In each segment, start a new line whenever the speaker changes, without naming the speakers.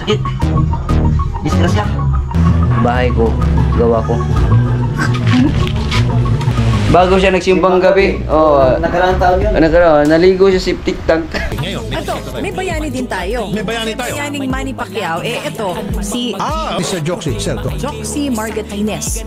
sakit. Disgrasya. Bahay ko, gawa ko. Bago siya nagsimbang gabi. Oh,
Nakaraang taon yun.
Naligo siya septic tank.
Ito, may bayani din tayo.
May bayani tayo.
Bayaning Manny Pacquiao. Ito, si
Mr. Joxy, Sir Doc.
Joxy Margatines.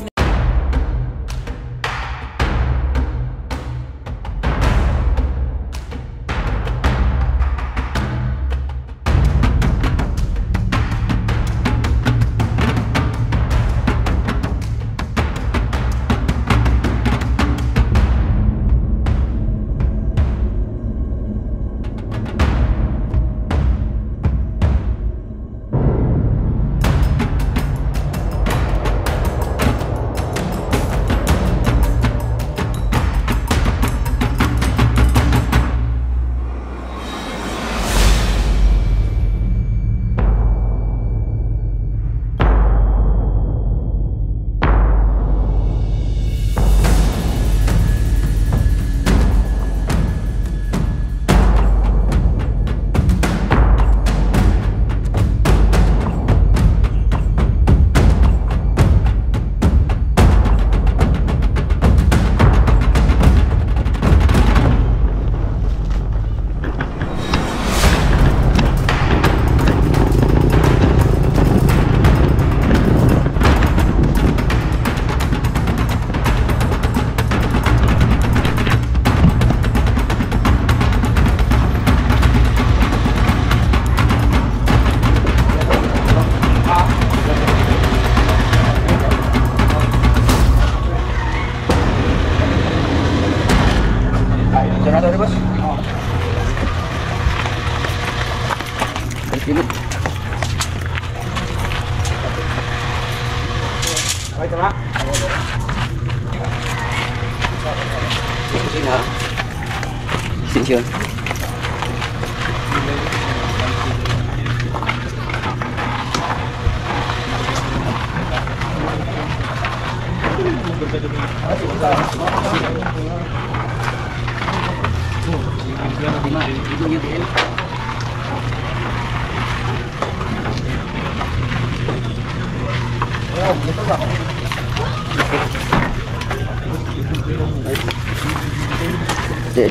Extension.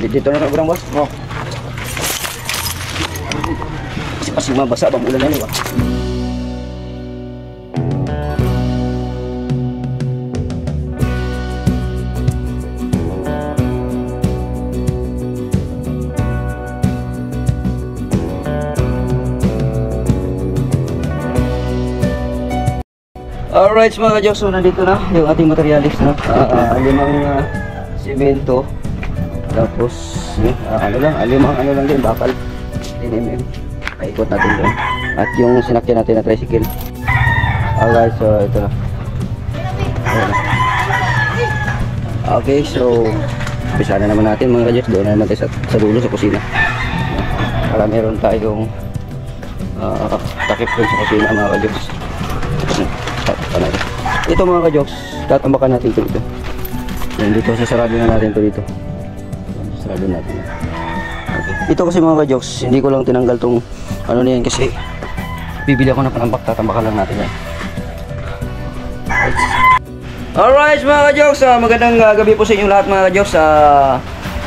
Dito na kurang bos. Oh. Kasi pasig mabasa bang ulan na ba? Alright mga ka-Joks, so nandito na yung ating materialis, no? Limang semento. Tapos, limang ano lang din, bakal 10mm. Paikot natin doon. At yung sinakyan natin na tricycle. Alright, so ito na. Okay, so umpisa na naman natin mga ka-Joks. Doon na naman tayo sa dulo sa kusina. Para meron tayong takip doon sa kusina mga ka-Joks. Ito mga ka-Joks, tatambakan natin ito dito. Yan, dito sasarado na natin ito dito. Sasarado natin. Okay. Ito kasi mga ka-Joks, hindi ko lang tinanggal tong ano na yan kasi bibili ako ng panambak, tatambakan lang natin yan. Alright mga ka-Joks, magandang gabi po sa inyo lahat mga ka-Joks.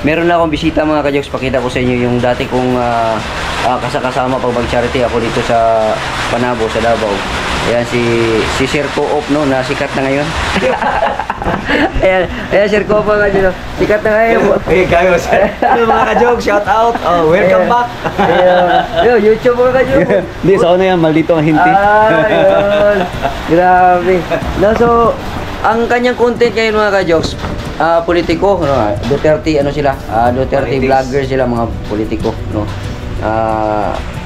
Meron na akong bisita mga ka-Joks, pakita ko sa inyo yung dati kong kasama pag mag-charity ako dito sa Panabo, sa Davao. Ayan si Sir Co-op, no, na sikat na ngayon. ayan Sir Co-op nga dito. Sikat na ngayon.
Hey guys, mga ka-Joks, shout out. Oh, welcome back.
Yo, YouTube mga ka-Joks.
Hindi, sa una yan, maldito ang hinti.
Ayun. Grabe. No, so ang kanyang content ngayon mga ka-Joks, politiko, no? Duterte ano sila? Duterte vlogger sila, mga politiko, no.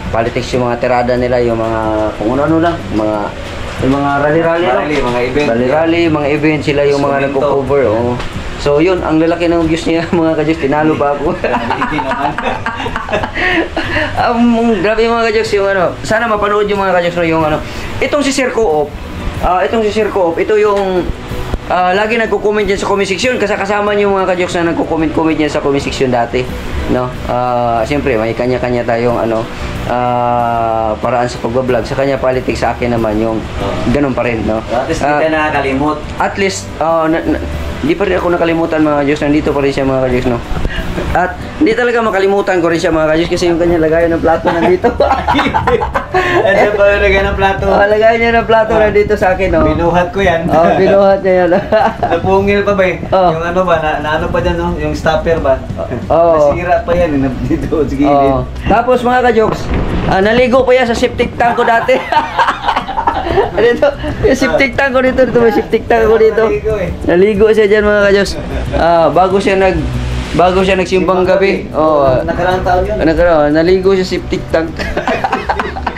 Politics yung mga tirada nila, yung mga kung ano lang, yung mga rally-rally,
mga event.
Rally-rally, mga event sila yung mga nagko-cover, oh. So yun, ang lalaki ng views niya mga ka-Joks, tinalo ba ako? Grabe mga ka-Joks yung ano, sana mapanood yung mga ka-Joks yung ano. Itong si Sir Co-op, ito yung lagi nagko-comment yan sa comment section kasi kasama niyo mga ka-jokes na nagko-comment yan sa comment section dati, no? Siyempre may kanya-kanya tayong paraan sa pagbablog. Sa kanya politics, sa akin naman yung ganun pa rin, no?
At least hindi ka nakakalimot.
At least hindi pa rin ako nakalimutan mga ka-jokes, nandito pa rin siya mga ka-jokes, no? At hindi talaga makalimutan ko rin siya mga ka-jokes kasi yung kanya lagayan ng plato nandito.
Ano pa yung lagay ng plato?
Lagayan niya ng plato nandito sa akin, no?
Binuhat ko yan.
Binuhat niya yan.
Napungil pa ba eh?
Oh.
Yung ano ba, na ano pa dyan, no? Yung stopper ba?
Oh.
Nasira pa yan, dito, sige.
Tapos mga ka-jokes, naligo pa yan sa septic tank ko dati. Dito, yung septic tank ko dito, may septic tank ko dito. Naligo siya dyan mga ka-jokes. Bago siya nagsimbang gabi.
Nakaraang taon yun.
Naligo siya sa septic tank.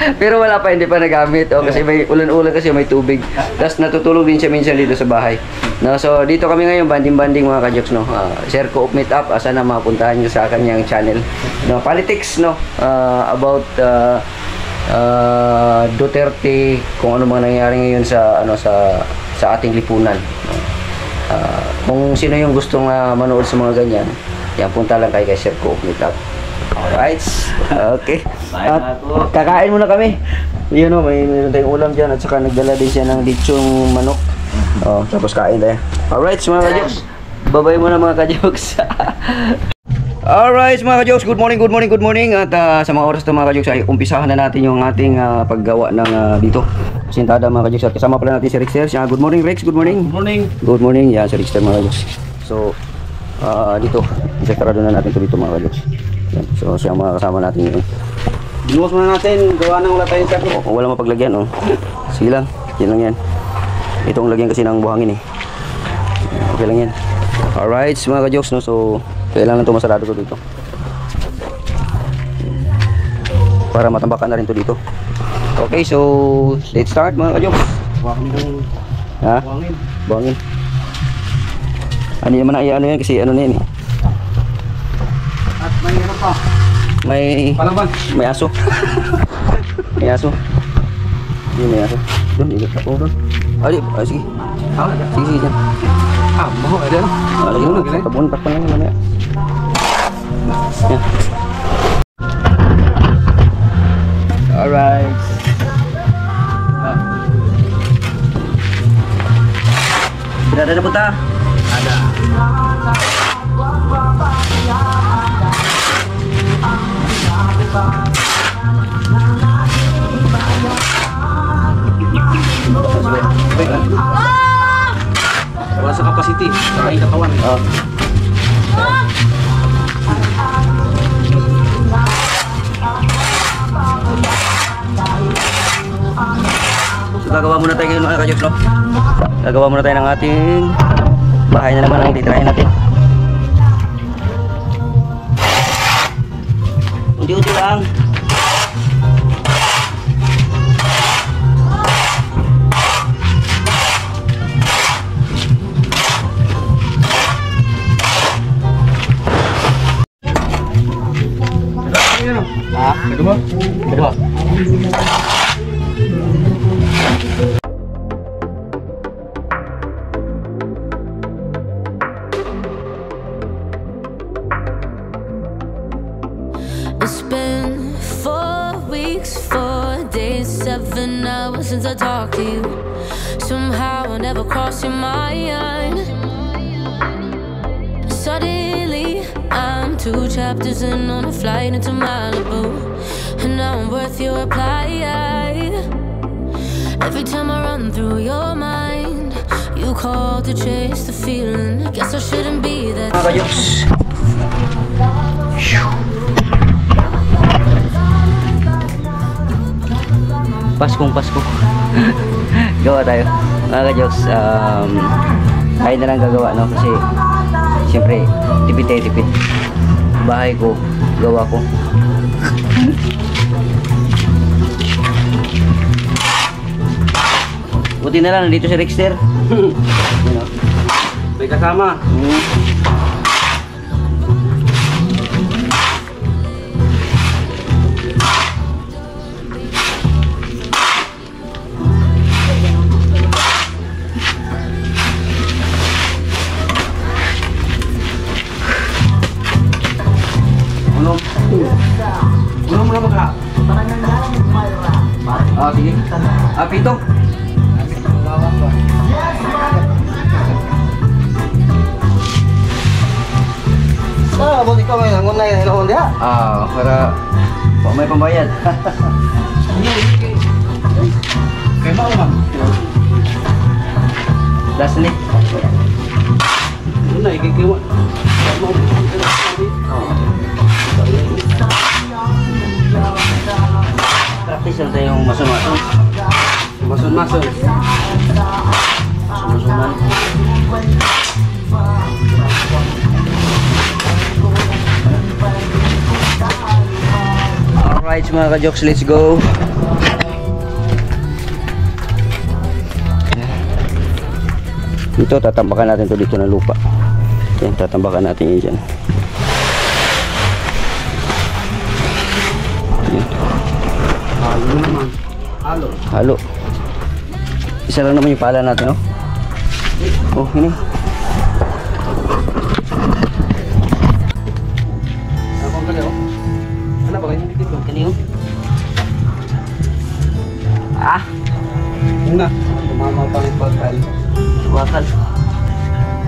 Pero wala pa, hindi pa nagamit. Kasi may ulan-ulan kasi may tubig. Tapos natutulog din siya minsan dito sa bahay. No, so dito kami ngayon, banding-banding mga ka-jokes, no. Share ko meet up, sana mapuntahan niyo sa kanyang channel. No, politics, no. About Duterte, kung ano mga nangyayari ngayon sa ating lipunan. Kung sino yung gustong manood sa mga ganyan, yan, punta lang kay Share ko meet up. Alright. Okay. At kakain muna kami. Yun, no, mayroon tayong ulam dyan at saka nagdala din siya ng lechong manok. Tapos kain tayo. Alright mga ka-jokes. Bye-bye muna mga ka-jokes. Alright mga ka-jokes, good morning. At sa mga oras na mga ka-jokes ay umpisahan na natin yung ating paggawa ng dito sintada mga ka-jokes. At kasama pala natin si Rexter. Good morning Rex, good morning. Good morning, yan si Rexter mga ka-jokes. So dito, isekarado na natin ito dito mga ka-jokes. So siya ang mga kasama natin yun.
Binuhos muna natin, gawa nang wala tayong saklo.
Wala mapaglagyan, sige lang, yan lang yan. Itong lagyan kasi ng buhangin eh. Okay lang yan. Alright mga ka-jokes, no? So kailangan ito masarado ko dito para matambakan na rin to dito. Okay, so let's start mga ka-jokes. Buhangin. Ano naman ano yan kasi ano na yan eh.
At may ano pa?
May aso. May aso. Yun, may aso. Doon, ikot ako doon. Sige. Sige dyan.
Baho, ada no?
Lagi mo na. Tabuntak pa lang yun mamaya. Yan. Alright. Ada na punta? Ada.
Wala sa capacity, sa kain katawan.
So gagawa muna tayo ngayon mga ka-jokes, no? Gagawa muna tayo ng ating bahay na naman ang titirahin natin. Unti-unti lang.
Kedua.
It's been 4 weeks, 4 days, 7 hours since I talked to you. Somehow I never crossed your mind. Suddenly I'm 2 chapters in on a flight into Malibu, and now I'm worth your reply. Every time I run through your mind, you call to chase the feeling. Guess I shouldn't be that.
Paskong Pasko. Gawa tayo mga ka-jokes. Kahit na lang gagawa, no? Kasi siyempre tipid. Bahay ko, gawa ko. Buti na lang nandito si Rexter.
May kasama.
Ah, sige. Ah, pito.
Ah, buti ka may nangon na yun dia.
Ah, para may pambayad.
Kay mo man.
Last ni.
Una ikikiwa.
Practice lang tayong masun-masun.
Masun-masun.
Masun-masunan. Alright mga ka-jokes, let's go. Ito, tatambakan natin to dito ng lupa. Yan, tatambakan natin yun dyan. Yan.
Halo naman. Halo.
Halo. Isa lang naman yung pala natin, oh. Oh, ini.
Ako kali oh. Ano ba kayo dito?
Ini, oh. Ah,
Una, tumama pa rin pagkal.
suwakan.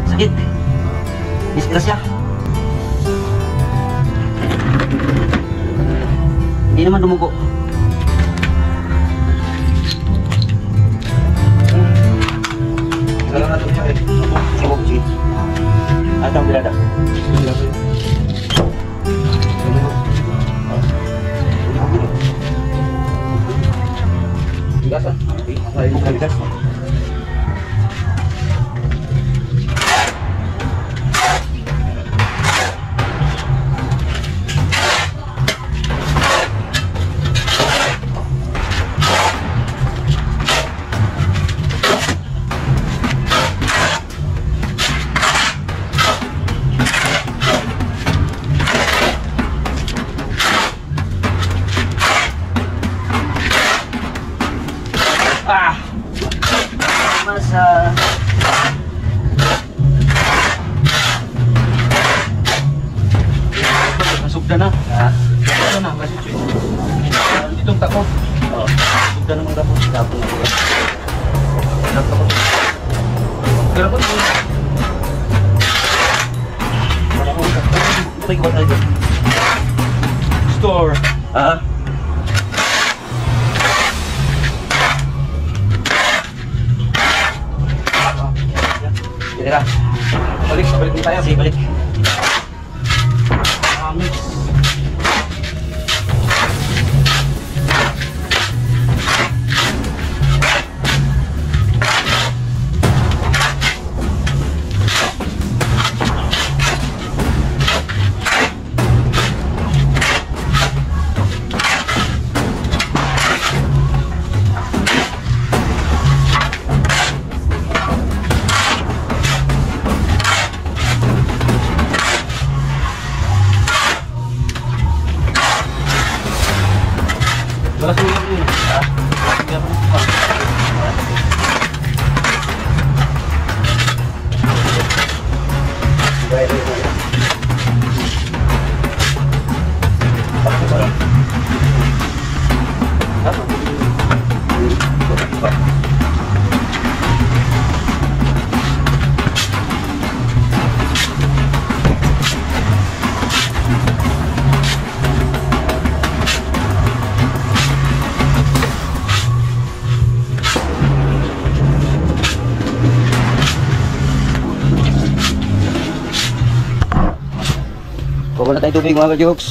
Sakit. Disgrasya. Hindi naman dumugo.
Kailangan natin siya eh.
Sabog, sige. Atang bilada.
Bigasan.
Bukan gas. Ah! Masa.
Nasugda na.
Ah,
Ano na, kasi chuy. Itong tako.
oh.
Nasugda naman tapos.
Tapos na po.
Nagtako. Pero po,
Ito yung tayo.
store.
Ah, tira.
Balik din tayo.
Sige, balik.
Mix. Wala sa mga yun.
Kuha na tayong tubig mga ka-jokes.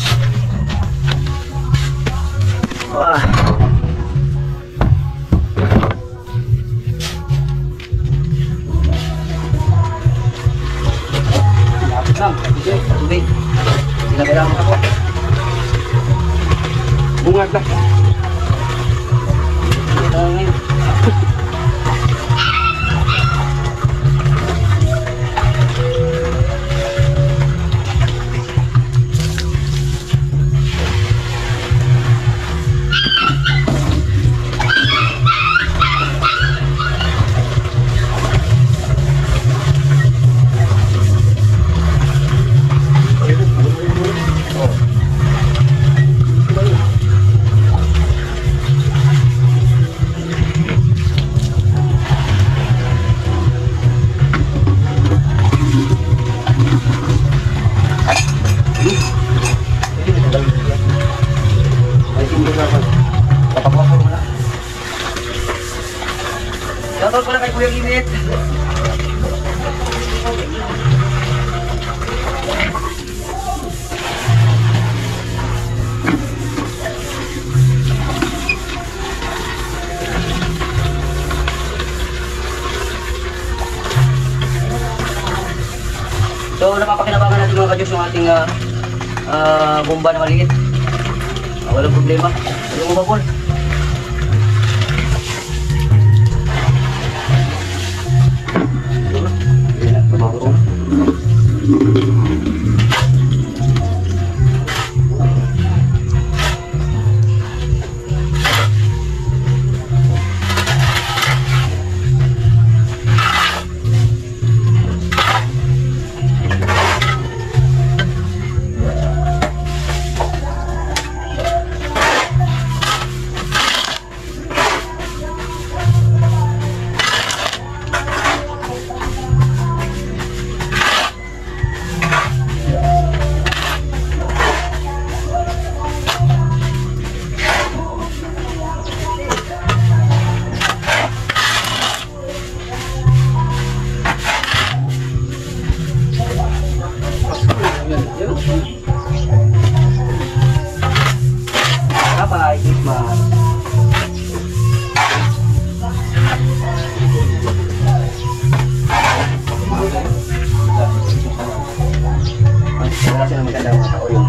Ah.
Lapit lang. Okay.
Tubig. Sinabirang ako.
Bungad lang.
Ito na ngayon. Shoutout pala kay Kuya Ginit. So, napapakinabangan natin mga ka-Diyos yung ating bomba na maliit. Walang problema. Yung umabol. Yan na, lumabot. Bye-bye, Christmas. Wala siya ng magandang mga tao yung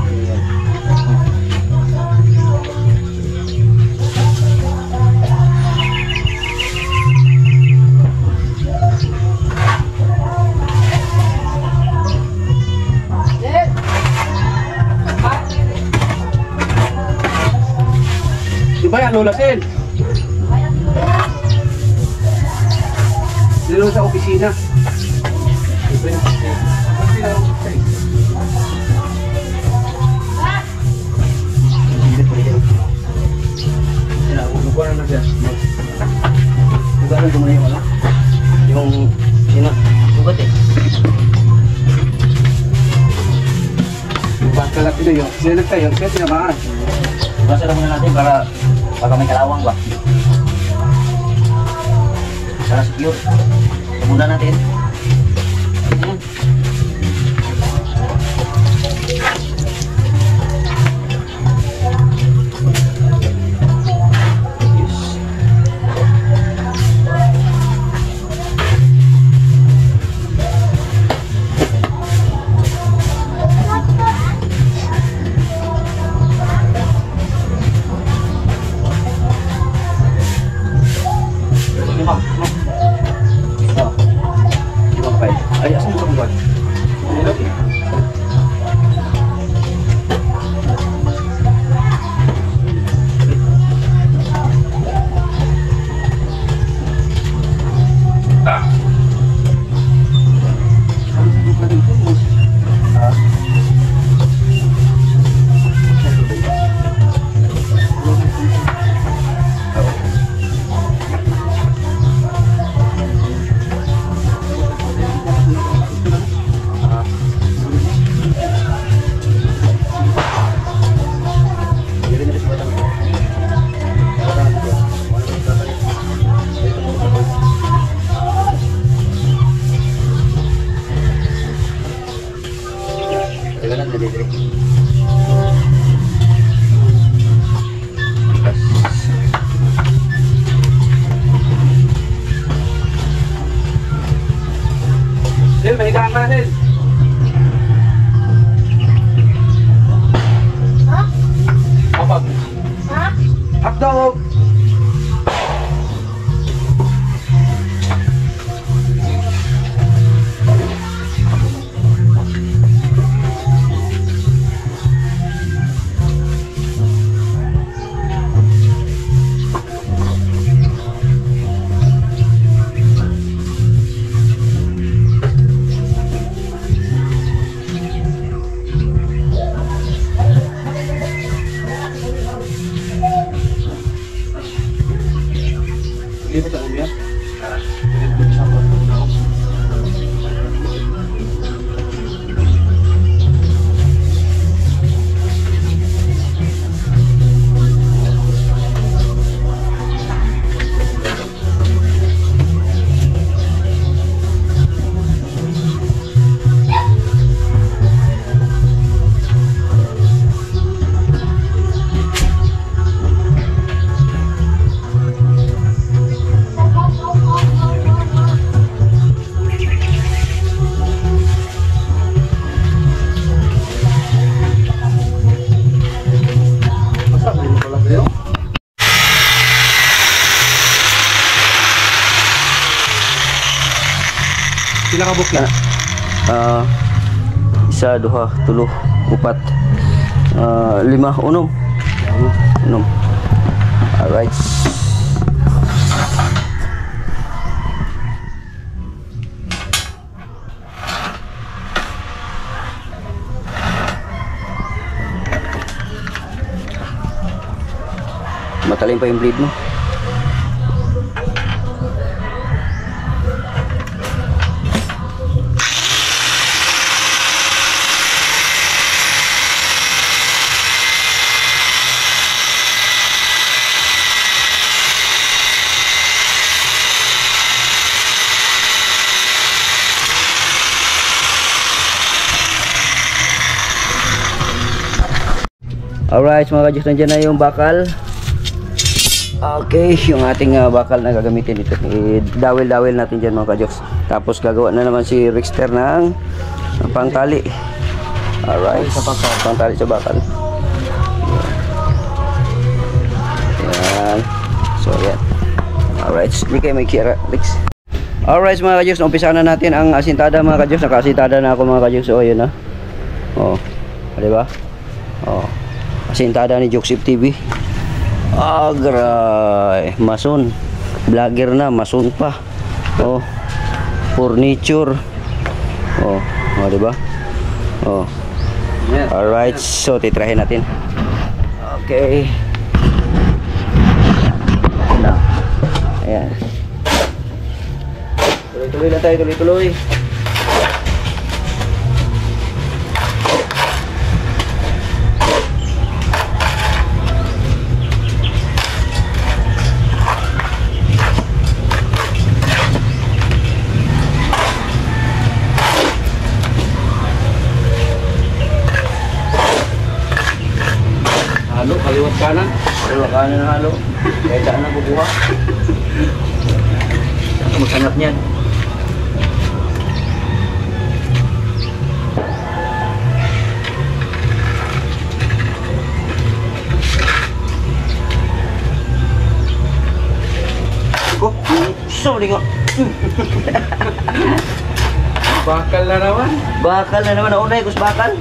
Di ba yan, Lola Sen? Dito sa opisina. Lugaran na siya.
lugaran ko muna yung ano, yung sugat eh.
Basta lang ito yun. Sila tayo, kaya tinamaan.
Basta lang muna natin para may kalawang ba. Para secure. Muna natin. Ayan. Ay, asan mo buwan?
Sil, may higaan ka na, Sil. Ha? Kapag. Ha? Hotdog! Lipat ang umiyak.
Pila ka bukid?
Isa, duha, tulo, upat, lima, unom. Unom. Alright. Matalim pa yung bleed mo. Alright mga kadyos, nandiyan na yung bakal. Okay, yung ating bakal na gagamitin dito. I-dawil-dawil natin dyan mga kadyos. Tapos gagawa na naman si Rickster ng pangtali. Alright, pangtali sa bakal. Yan. So yan. Alright, hindi kayo may kira, Ricks. Alright mga kadyos, umpisa na natin ang asintada mga kadyos. Naka-asintada na ako mga kadyos. So yun na. Oh, diba? Oh, asintada ni Joksip TV. Agray, mason. Vlogger na, mason pa. Oh, furniture. Oh, diba? Oh. Alright, so titrahin natin. Okay. Ayan. Tuloy-tuloy na tayo, tuloy-tuloy.
Halo, kaliwat kanan.
Kaliwat kanan na halo. Kahit saan na bubuha. Magsanap niyan. Oh, sorry ko.
Bakal na naman.
Bakal na naman. Naunay, kus bakal.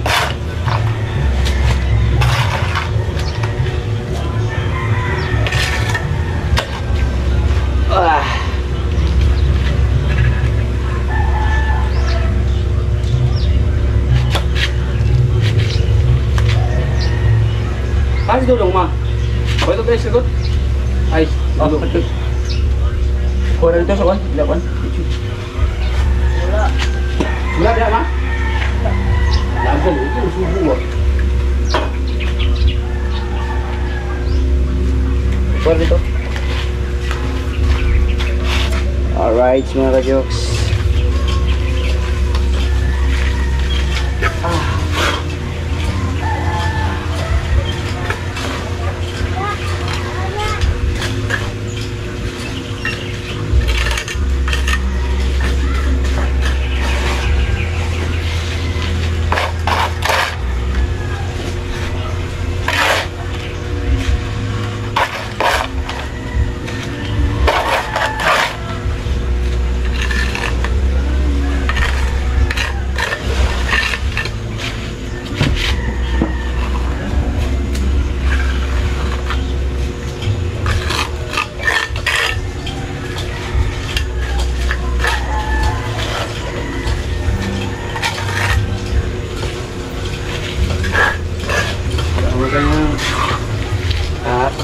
Ay, dulong ma. Pwede guys, sagot. Ay, dulong.
Kuha na ito sa kwan. Wala.
Wala dia ma? Lagan itu subuh.
Kuha na ito. Alright mga ka-jokes.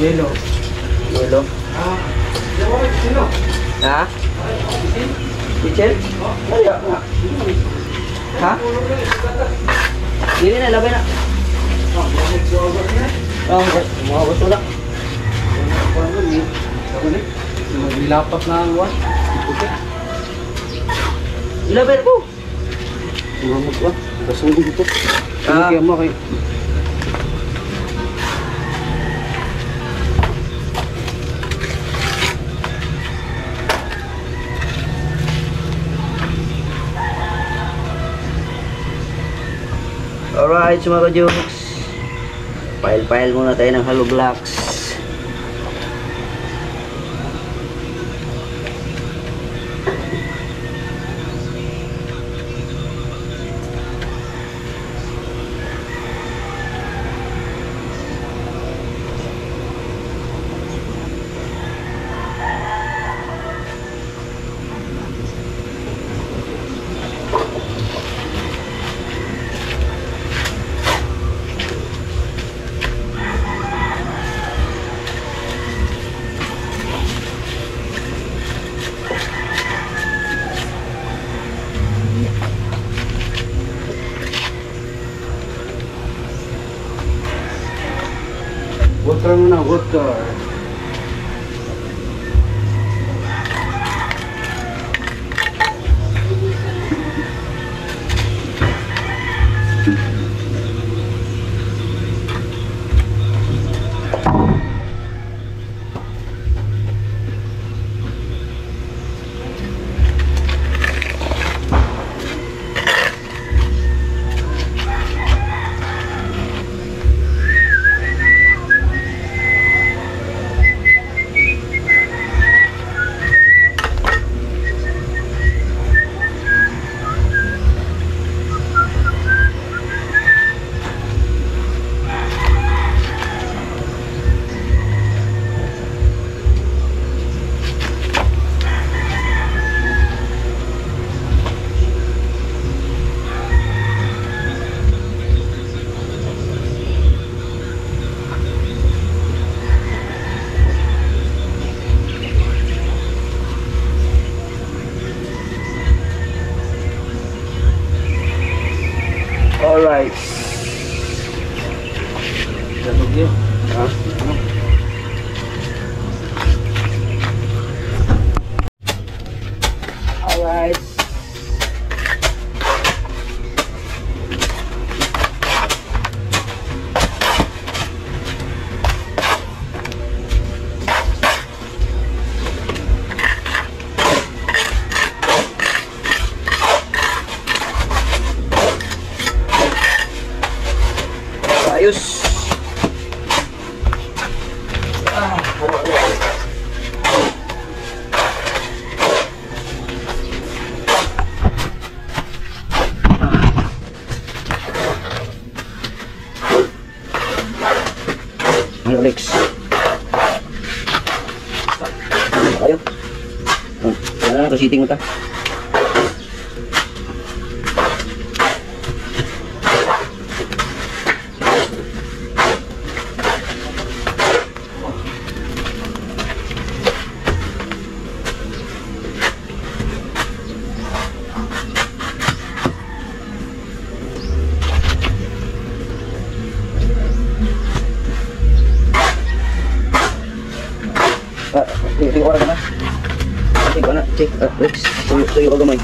Yelo.
Yelo.
Sino?
Ha? Kitchen? Ay, nga. Ha? Dili na, labay na. Mga gusto na.
Nilapat na ang luwan.
Ilabay na po.
Sumamot ba? Gasuli dito.
Ah.
Kaya mo kay...
Alright, mga ka-jokes. Pile-pile muna tayo ng hollow blocks. ng water. Alright. Jatuh dia. Alright. Ayos. Ano, Lex? Ayo. Ano, resiting mo ta? Sige, oras ka na. Sige, Lex. Tuyo ka gamay.